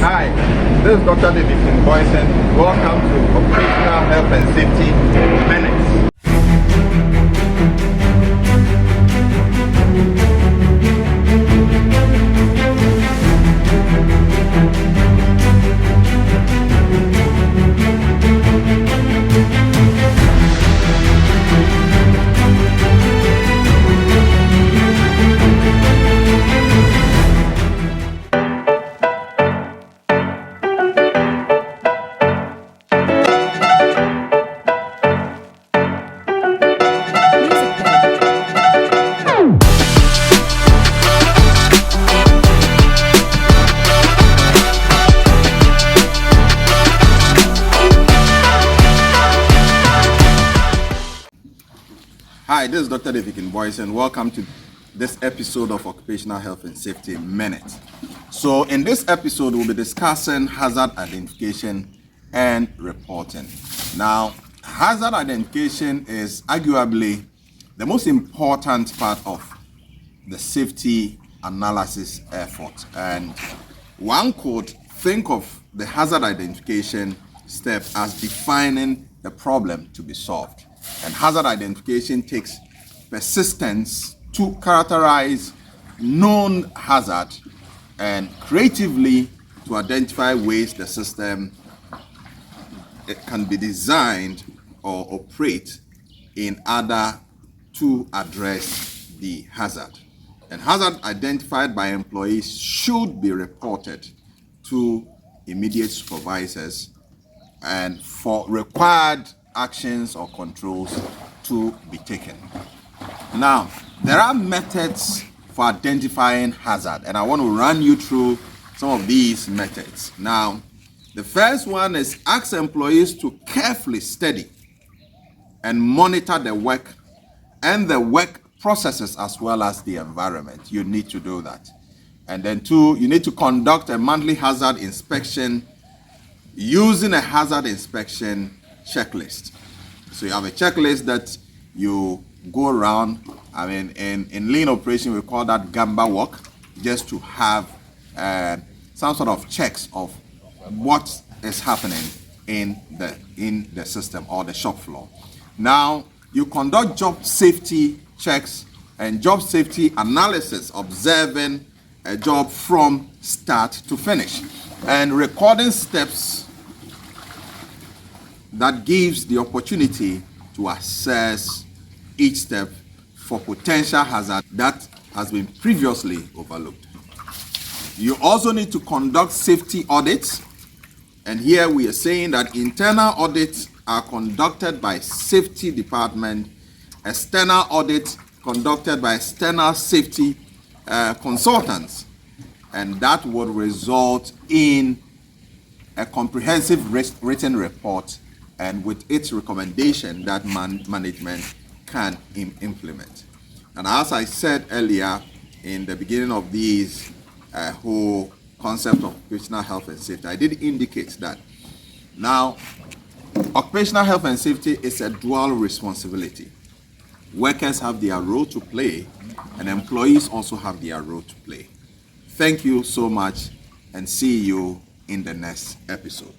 Hi, this is drdavidkingboison. Welcome to Occupational Health and Safety Minutes. Hi, this is Dr. drdavidkingboison. Welcome to this episode of Occupational Health and Safety Minute. So in this episode, we'll be discussing hazard identification and reporting. Now, hazard identification is arguably the most important part of the safety analysis effort. And one could think of the hazard identification step as defining the problem to be solved. And hazard identification takes persistence to characterize known hazard and creatively to identify ways the system can be designed or operate in order to address the hazard. And hazard identified by employees should be reported to immediate supervisors and for required actions or controls to be taken. Now, there are methods for identifying hazard, and I want to run you through some of these methods. Now, the first one is ask employees to carefully study and monitor the work and the work processes as well as the environment. You need to do that. And then two, you need to conduct a monthly hazard inspection using a hazard inspection checklist. So you have a checklist that you go around. I mean, in lean operation, we call that gamba walk, just to have some sort of checks of what is happening in the system or the shop floor. Now, you conduct job safety checks and job safety analysis, observing a job from start to finish and recording steps that gives the opportunity to assess each step for potential hazard that has been previously overlooked. You also need to conduct safety audits, and here we are saying that internal audits are conducted by safety department, external audits conducted by external safety consultants, and that would result in a comprehensive written report and with its recommendation that management can implement. And as I said earlier in the beginning of these whole concept of occupational health and safety, I did indicate that now occupational health and safety is a dual responsibility. Workers have their role to play and employees also have their role to play. Thank you so much and see you in the next episode.